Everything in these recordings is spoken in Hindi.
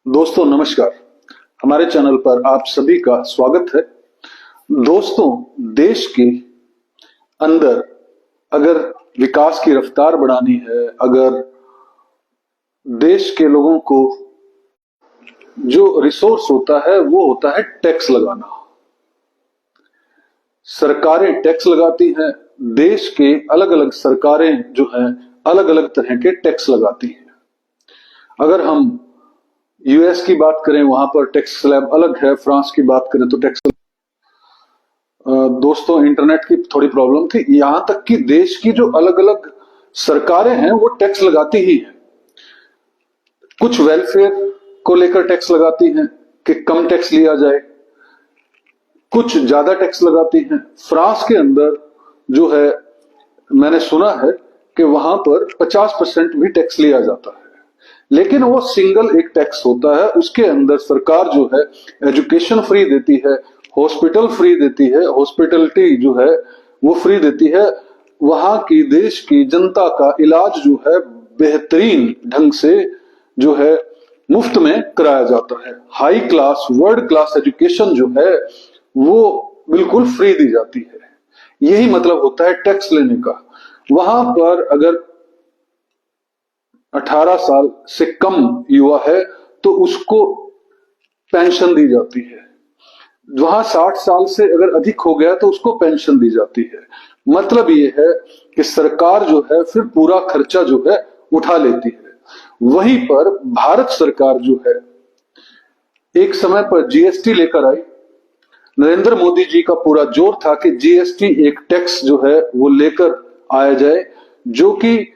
दोस्तों नमस्कार। हमारे चैनल पर आप सभी का स्वागत है। दोस्तों, देश के अंदर अगर विकास की रफ्तार बढ़ानी है, अगर देश के लोगों को जो रिसोर्स होता है वो होता है टैक्स लगाना। सरकारें टैक्स लगाती हैं। देश के अलग अलग सरकारें जो हैं अलग अलग तरह के टैक्स लगाती हैं। अगर हम यूएस की बात करें, वहां पर टैक्स स्लैब अलग है। फ्रांस की बात करें तो टैक्स दोस्तों, इंटरनेट की थोड़ी प्रॉब्लम थी। यहां तक कि देश की जो अलग अलग सरकारें हैं वो टैक्स लगाती ही हैं। कुछ वेलफेयर को लेकर टैक्स लगाती हैं कि कम टैक्स लिया जाए, कुछ ज्यादा टैक्स लगाती हैं। फ्रांस के अंदर जो है, मैंने सुना है कि वहां पर 50% भी टैक्स लिया जाता है, लेकिन वो सिंगल एक टैक्स होता है। उसके अंदर सरकार जो है एजुकेशन फ्री देती है, हॉस्पिटल फ्री देती है, हॉस्पिटलिटी जो है वो फ्री देती है। वहां की देश की जनता का इलाज जो है बेहतरीन ढंग से जो है मुफ्त में कराया जाता है। High class world class education जो है वो बिल्कुल फ्री दी जाती है। यही मतलब होता है टैक्स लेने का। वहां पर अगर 18 साल से कम युवा है तो उसको पेंशन दी जाती है। वहां 60 साल से अगर अधिक हो गया तो उसको पेंशन दी जाती है। मतलब ये है कि सरकार जो है फिर पूरा खर्चा जो है उठा लेती है। वहीं पर भारत सरकार जो है एक समय पर जीएसटी लेकर आई। नरेंद्र मोदी जी का पूरा जोर था कि जीएसटी एक टैक्स जो है वो लेकर आया जाए, जो कि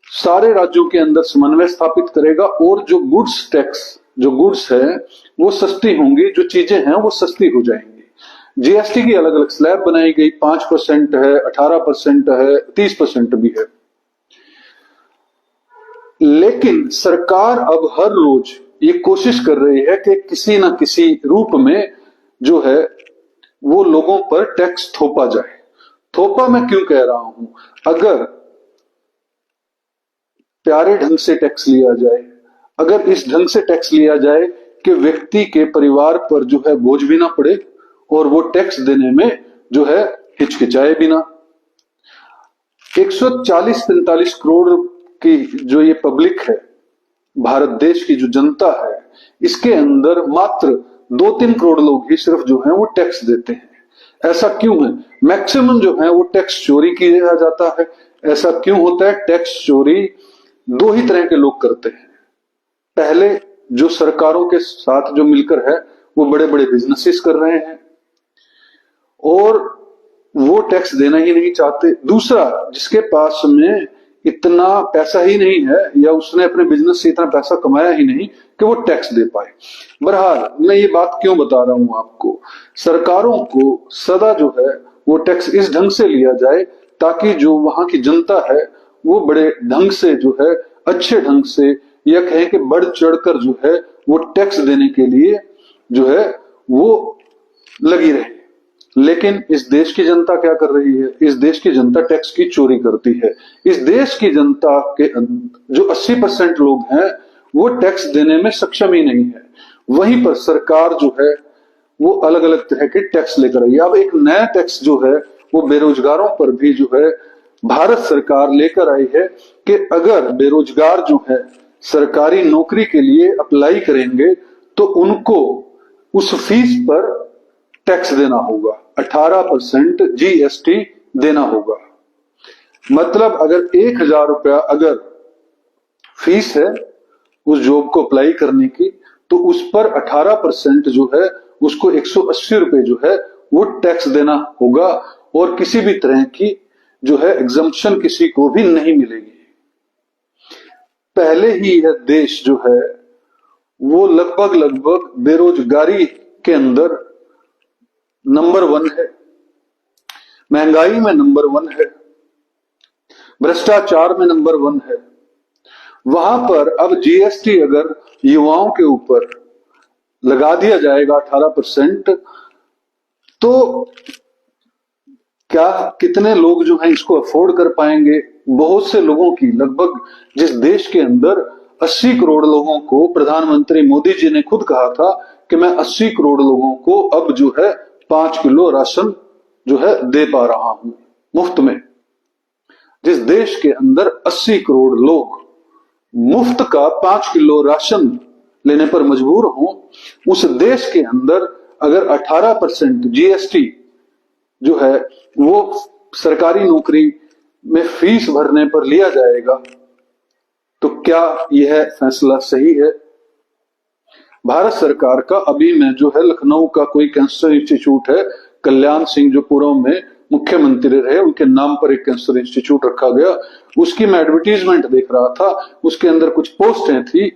सारे राज्यों के अंदर समन्वय स्थापित करेगा और जो गुड्स टैक्स, जो गुड्स है वो सस्ती होंगी, जो चीजें हैं वो सस्ती हो जाएंगी। जीएसटी की अलग अलग स्लैब बनाई गई। 5% है, 18% है, 30% भी है। लेकिन सरकार अब हर रोज ये कोशिश कर रही है कि किसी ना किसी रूप में जो है वो लोगों पर टैक्स थोपा जाए। थोपा मैं क्यों कह रहा हूं? अगर प्यारे ढंग से टैक्स लिया जाए, अगर इस ढंग से टैक्स लिया जाए कि व्यक्ति के परिवार पर जो है बोझ भी ना पड़े और वो टैक्स देने में जो है हिचकिचाए भी ना। 140-45 करोड़ की जो ये पब्लिक है, भारत देश की जो जनता है, इसके अंदर मात्र 2-3 करोड़ लोग ही सिर्फ जो है वो टैक्स देते हैं। ऐसा क्यों है? मैक्सिमम जो है वो टैक्स चोरी किया जाता है। ऐसा क्यों होता है? टैक्स चोरी दो ही तरह के लोग करते हैं। पहले जो सरकारों के साथ जो मिलकर है वो बड़े बड़े बिजनेसेस कर रहे हैं और वो टैक्स देना ही नहीं चाहते। दूसरा, जिसके पास में इतना पैसा ही नहीं है या उसने अपने बिजनेस से इतना पैसा कमाया ही नहीं कि वो टैक्स दे पाए। बहरहाल, मैं ये बात क्यों बता रहा हूं आपको? सरकारों को सदा जो है वो टैक्स इस ढंग से लिया जाए ताकि जो वहां की जनता है वो बड़े ढंग से जो है, अच्छे ढंग से, या कहें कि बढ़ चढ़कर जो है वो टैक्स देने के लिए जो है वो लगी रहे। लेकिन इस देश की जनता क्या कर रही है? इस देश की जनता टैक्स की चोरी करती है। इस देश की जनता के जो 80% लोग हैं वो टैक्स देने में सक्षम ही नहीं है। वहीं पर सरकार जो है वो अलग अलग तरह के टैक्स लेकर आई। अब एक नया टैक्स जो है वो बेरोजगारों पर भी जो है भारत सरकार लेकर आई है कि अगर बेरोजगार जो है सरकारी नौकरी के लिए अप्लाई करेंगे तो उनको उस फीस पर टैक्स देना होगा। 18% जीएसटी देना होगा। मतलब अगर 1,000 रुपया अगर फीस है उस जॉब को अप्लाई करने की, तो उस पर 18% जो है उसको 180 रुपए जो है वो टैक्स देना होगा और किसी भी तरह की जो है एग्जम्पशन किसी को भी नहीं मिलेगी। पहले ही यह देश जो है वो लगभग बेरोजगारी के अंदर नंबर 1 है, महंगाई में नंबर 1 है, भ्रष्टाचार में नंबर 1 है। वहां पर अब जीएसटी अगर युवाओं के ऊपर लगा दिया जाएगा 18%, तो क्या कितने लोग जो हैं इसको अफोर्ड कर पाएंगे? बहुत से लोगों की, लगभग जिस देश के अंदर 80 करोड़ लोगों को प्रधानमंत्री मोदी जी ने खुद कहा था कि मैं 80 करोड़ लोगों को अब जो है 5 किलो राशन जो है दे पा रहा हूं मुफ्त में। जिस देश के अंदर 80 करोड़ लोग मुफ्त का 5 किलो राशन लेने पर मजबूर हों, उस देश के अंदर अगर 18% जीएसटी जो है वो सरकारी नौकरी में फीस भरने पर लिया जाएगा, तो क्या यह फैसला सही है? भारत सरकार का अभी में जो है लखनऊ का कोई कैंसर इंस्टीट्यूट है, कल्याण सिंह जो पूर्व में मुख्यमंत्री रहे, उनके नाम पर एक कैंसर इंस्टीट्यूट रखा गया। उसकी मैं एडवर्टीजमेंट देख रहा था, उसके अंदर कुछ पोस्टें थी,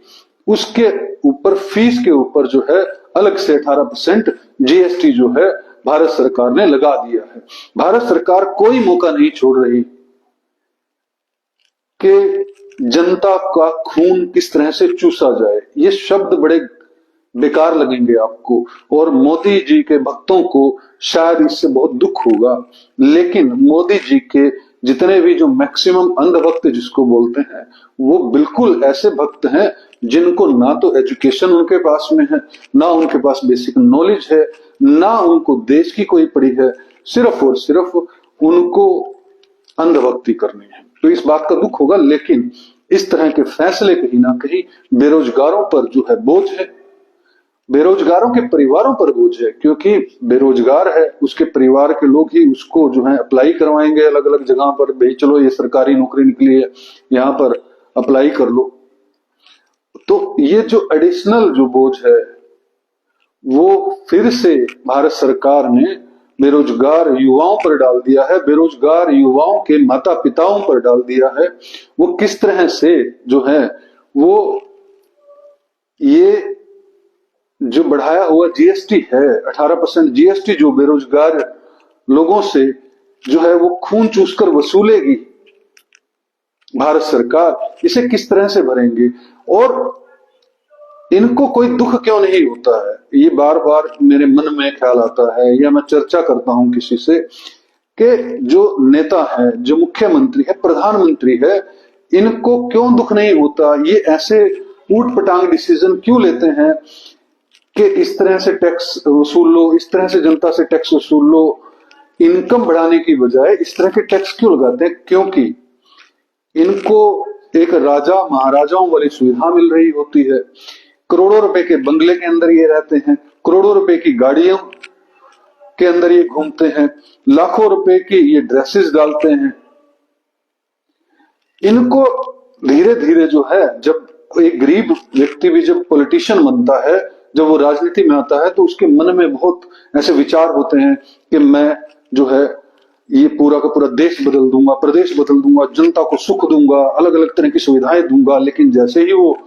उसके ऊपर फीस के ऊपर जो है अलग से 18% जीएसटी जो है भारत सरकार ने लगा दिया है। भारत सरकार कोई मौका नहीं छोड़ रही कि जनता का खून किस तरह से चूसा जाए। ये शब्द बड़े बेकार लगेंगे आपको और मोदी जी के भक्तों को शायद इससे बहुत दुख होगा, लेकिन मोदी जी के जितने भी जो मैक्सिमम अंधभक्त जिसको बोलते हैं, वो बिल्कुल ऐसे भक्त हैं जिनको ना तो एजुकेशन उनके पास में है, ना उनके पास बेसिक नॉलेज है, ना उनको देश की कोई पड़ी है, सिर्फ और सिर्फ उनको अंधभक्ति करनी है। तो इस बात का दुख होगा, लेकिन इस तरह के फैसले कहीं ना कहीं बेरोजगारों पर जो है बोझ है, बेरोजगारों के परिवारों पर बोझ है, क्योंकि बेरोजगार है उसके परिवार के लोग ही उसको जो है अप्लाई करवाएंगे अलग अलग जगह पर, भाई चलो ये सरकारी नौकरी निकली है यहां पर अप्लाई कर लो। तो ये जो एडिशनल जो बोझ है वो फिर से भारत सरकार ने बेरोजगार युवाओं पर डाल दिया है, बेरोजगार युवाओं के माता पिताओं पर डाल दिया है। वो किस तरह से जो है वो ये जो बढ़ाया हुआ जीएसटी है 18% जीएसटी जो बेरोजगार लोगों से जो है वो खून चूसकर वसूलेगी भारत सरकार, इसे किस तरह से भरेंगे? और इनको कोई दुख क्यों नहीं होता है, ये बार बार मेरे मन में ख्याल आता है या मैं चर्चा करता हूं किसी से कि जो नेता है, जो मुख्यमंत्री है, प्रधानमंत्री है, इनको क्यों दुख नहीं होता? ये ऐसे ऊट पटांग डिसीजन क्यों लेते हैं कि इस तरह से टैक्स वसूल लो, इस तरह से जनता से टैक्स वसूल लो, इनकम बढ़ाने की बजाय इस तरह के टैक्स क्यों लगाते हैं? क्योंकि इनको एक राजा महाराजाओं वाली सुविधा मिल रही होती है, करोड़ों रुपए के बंगले के अंदर ये रहते हैं, करोड़ों रुपए की गाड़ियों के अंदर ये घूमते हैं, लाखों रुपए की ये ड्रेसेस डालते हैं। इनको धीरे धीरे जो है, जब एक गरीब व्यक्ति भी जब पॉलिटिशियन बनता है, जब वो राजनीति में आता है, तो उसके मन में बहुत ऐसे विचार होते हैं कि मैं जो है ये पूरा का पूरा देश बदल दूंगा, प्रदेश बदल दूंगा, जनता को सुख दूंगा, अलग अलग तरह की सुविधाएं दूंगा। लेकिन जैसे ही वो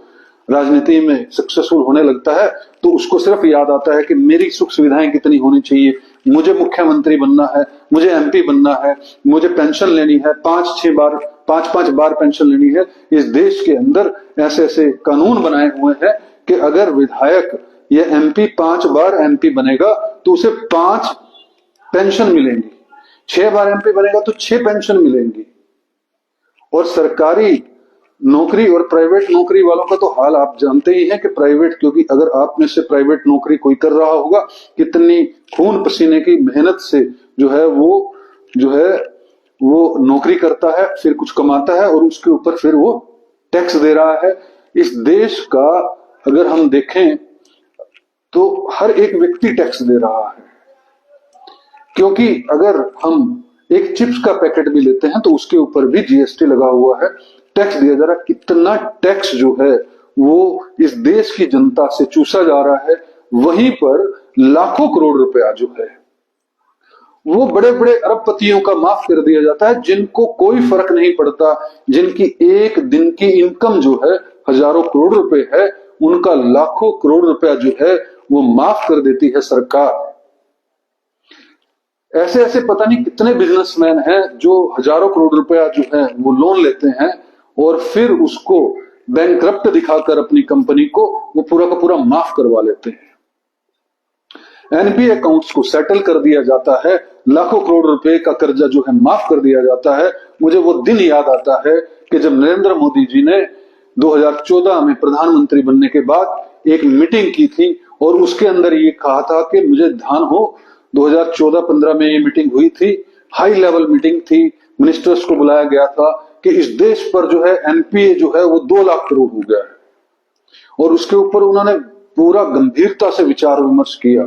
राजनीति में सक्सेसफुल होने लगता है तो उसको सिर्फ याद आता है कि मेरी सुख सुविधाएं कितनी होनी चाहिए, मुझे मुख्यमंत्री बनना है, मुझे एमपी बनना है, मुझे पेंशन लेनी है, 5-5 बार पेंशन लेनी है। इस देश के अंदर ऐसे ऐसे कानून बनाए हुए हैं कि अगर विधायक या एमपी 5 बार एमपी बनेगा तो उसे 5 पेंशन मिलेंगी, 6 बार एमपी बनेगा तो 6 पेंशन मिलेंगी। और सरकारी नौकरी और प्राइवेट नौकरी वालों का तो हाल आप जानते ही हैं कि प्राइवेट, क्योंकि अगर आप में से प्राइवेट नौकरी कोई कर रहा होगा, कितनी खून पसीने की मेहनत से जो है वो नौकरी करता है, फिर कुछ कमाता है और उसके ऊपर फिर वो टैक्स दे रहा है। इस देश का अगर हम देखें तो हर एक व्यक्ति टैक्स दे रहा है, क्योंकि अगर हम एक चिप्स का पैकेट भी लेते हैं तो उसके ऊपर भी जीएसटी लगा हुआ है, टैक्स दिया जा रहा है। कितना टैक्स जो है वो इस देश की जनता से चूसा जा रहा है। वहीं पर लाखों करोड़ रुपया जो है वो बड़े बड़े अरबपतियों का माफ कर दिया जाता है, जिनको कोई फर्क नहीं पड़ता, जिनकी एक दिन की इनकम जो है हजारों करोड़ रुपए है, उनका लाखों करोड़ रुपया जो है वो माफ कर देती है सरकार। ऐसे ऐसे पता नहीं कितने बिजनेसमैन हैं जो हजारों करोड़ रुपया जो है वो लोन लेते हैं और फिर उसको बैंकक्रप्ट दिखाकर अपनी कंपनी को वो पूरा का पूरा माफ करवा लेते हैं। एनपीए अकाउंट्स को सेटल कर दिया जाता है, लाखों करोड़ रुपए का कर्जा जो है माफ कर दिया जाता है। मुझे वो दिन याद आता है कि जब नरेंद्र मोदी जी ने 2014 में प्रधानमंत्री बनने के बाद एक मीटिंग की थी और उसके अंदर ये कहा था कि मुझे ध्यान हो 2014-15 में ये मीटिंग हुई थी, हाई लेवल मीटिंग थी, मिनिस्टर्स को बुलाया गया था कि इस देश पर जो है एनपीए जो है वो 2 लाख करोड़ हो गया है और उसके ऊपर उन्होंने पूरा गंभीरता से विचार विमर्श किया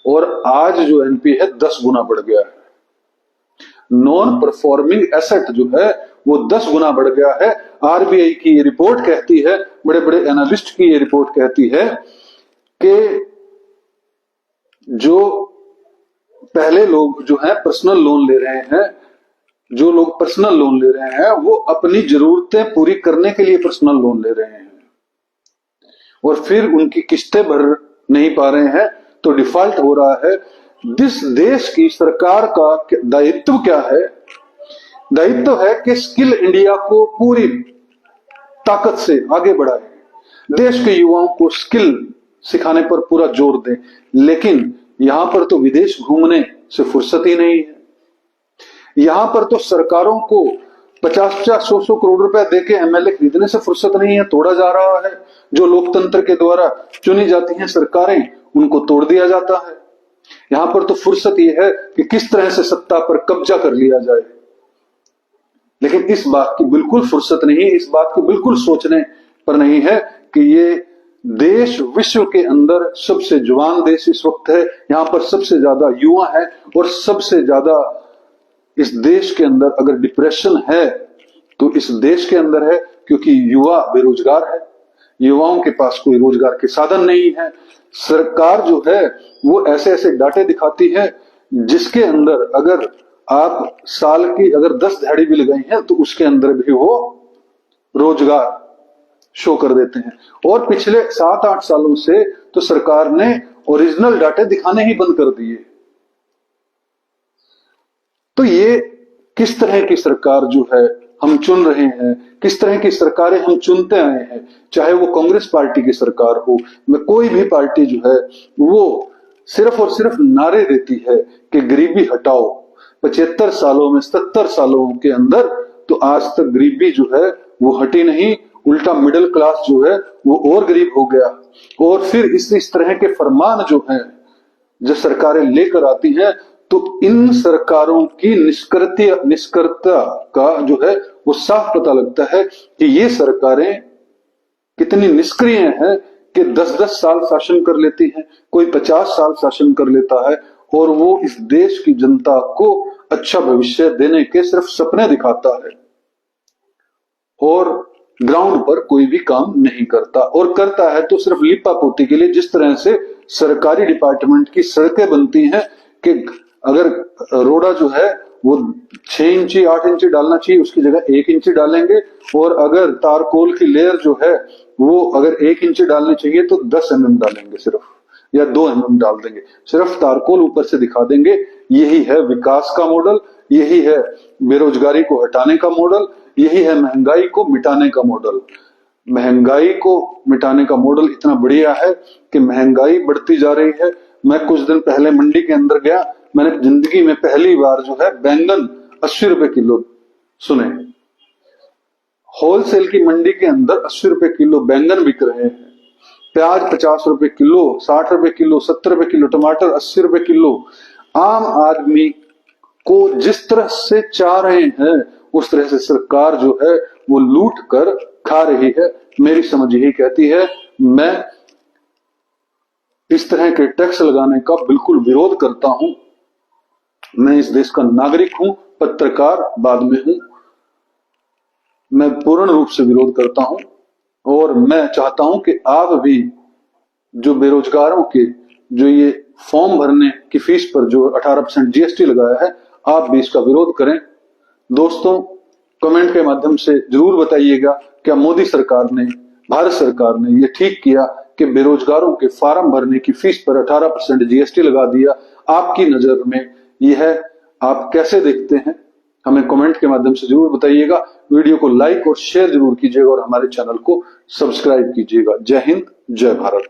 और आज जो एनपीए है 10 गुना बढ़ गया है। नॉन परफॉर्मिंग एसेट जो है वो 10 गुना बढ़ गया है। आरबीआई की ये रिपोर्ट कहती है, बड़े बड़े एनालिस्ट की ये रिपोर्ट कहती है कि जो पहले लोग जो है पर्सनल लोन ले रहे हैं, जो लोग पर्सनल लोन ले रहे हैं वो अपनी जरूरतें पूरी करने के लिए पर्सनल लोन ले रहे हैं और फिर उनकी किस्तें भर नहीं पा रहे हैं तो डिफॉल्ट हो रहा है। इस देश की सरकार का दायित्व क्या है? दायित्व है कि स्किल इंडिया को पूरी ताकत से आगे बढ़ाए, देश के युवाओं को स्किल सिखाने पर पूरा जोर दें, लेकिन यहां पर तो विदेश घूमने से फुर्सत ही नहीं है। यहां पर तो सरकारों को 50-50, 100-100 करोड़ रुपए देके एमएलए खरीदने से फुर्सत नहीं है, तोड़ा जा रहा है। जो लोकतंत्र के द्वारा चुनी जाती हैं सरकारें, उनको तोड़ दिया जाता है। यहां पर तो फुर्सत यह है कि किस तरह से सत्ता पर कब्जा कर लिया जाए, लेकिन इस बात की बिल्कुल फुर्सत नहीं, इस बात को बिल्कुल सोचने पर नहीं है कि ये देश विश्व के अंदर सबसे जवान देश इस वक्त है। यहां पर सबसे ज्यादा युवा है और सबसे ज्यादा इस देश के अंदर अगर डिप्रेशन है तो इस देश के अंदर है, क्योंकि युवा बेरोजगार है, युवाओं के पास कोई रोजगार के साधन नहीं है। सरकार जो है वो ऐसे ऐसे डाटे दिखाती है जिसके अंदर अगर आप साल की अगर 10 दिहाड़ी भी लगाई है तो उसके अंदर भी वो रोजगार शो कर देते हैं। और पिछले 7-8 सालों से तो सरकार ने ओरिजिनल डाटे दिखाने ही बंद कर दिए। तो ये किस तरह की सरकार जो है हम चुन रहे हैं, किस तरह की सरकारें हम चुनते आए हैं, चाहे वो कांग्रेस पार्टी की सरकार हो, कोई भी पार्टी जो है वो सिर्फ और सिर्फ नारे देती है कि गरीबी हटाओ। 75 सालों में 77 सालों के अंदर तो आज तक गरीबी जो है वो हटी नहीं, उल्टा मिडिल क्लास जो है वो और गरीब हो गया। और फिर इस तरह के फरमान जो है जो सरकारें लेकर आती हैं, तो इन सरकारों की निष्क्रियता का जो है वो साफ पता लगता है कि ये सरकारें कितनी निष्क्रिय हैं कि 10-10 साल शासन कर लेती हैं, कोई 50 साल शासन कर लेता है और वो इस देश की जनता को अच्छा भविष्य देने के सिर्फ सपने दिखाता है और ग्राउंड पर कोई भी काम नहीं करता, और करता है तो सिर्फ लिपापोती के लिए। जिस तरह से सरकारी डिपार्टमेंट की सड़कें बनती हैं कि अगर रोड़ा जो है वो 6 इंची 8 इंची डालना चाहिए, उसकी जगह 1 इंची डालेंगे, और अगर तारकोल की लेयर जो है वो अगर 1 इंची डालनी चाहिए तो 10 mm डालेंगे सिर्फ, या 2 mm डाल देंगे, सिर्फ तारकोल ऊपर से दिखा देंगे। यही है विकास का मॉडल, यही है बेरोजगारी को हटाने का मॉडल, यही है महंगाई को मिटाने का मॉडल। महंगाई को मिटाने का मॉडल इतना बढ़िया है कि महंगाई बढ़ती जा रही है। मैं कुछ दिन पहले मंडी के अंदर गया, मैंने जिंदगी में पहली बार जो है बैंगन 80 रुपए किलो सुने। होलसेल की मंडी के अंदर 80 रुपए किलो बैंगन बिक रहे हैं, प्याज 50 रुपए किलो, 60 रुपए किलो, 70 रुपए किलो, टमाटर 80 रुपए किलो। आम आदमी को जिस तरह से चाह रहे हैं उस तरह से सरकार जो है वो लूट कर खा रही है। मेरी समझ यही कहती है, मैं इस तरह के टैक्स लगाने का बिल्कुल विरोध करता हूं। मैं इस देश का नागरिक हूं, पत्रकार बाद में हूं। मैं पूर्ण रूप से विरोध करता हूं और मैं चाहता हूं कि आप भी जो बेरोजगारों के जो ये फॉर्म भरने की फीस पर जो 18% जीएसटी लगाया है, आप भी इसका विरोध करें। दोस्तों, कमेंट के माध्यम से जरूर बताइएगा, क्या मोदी सरकार ने, भारत सरकार ने ये ठीक किया कि बेरोजगारों के फॉर्म भरने की फीस पर 18% जीएसटी लगा दिया? आपकी नजर में यह है, आप कैसे देखते हैं? हमें कमेंट के माध्यम से जरूर बताइएगा। वीडियो को लाइक और शेयर जरूर कीजिएगा और हमारे चैनल को सब्सक्राइब कीजिएगा। जय हिंद, जय भारत।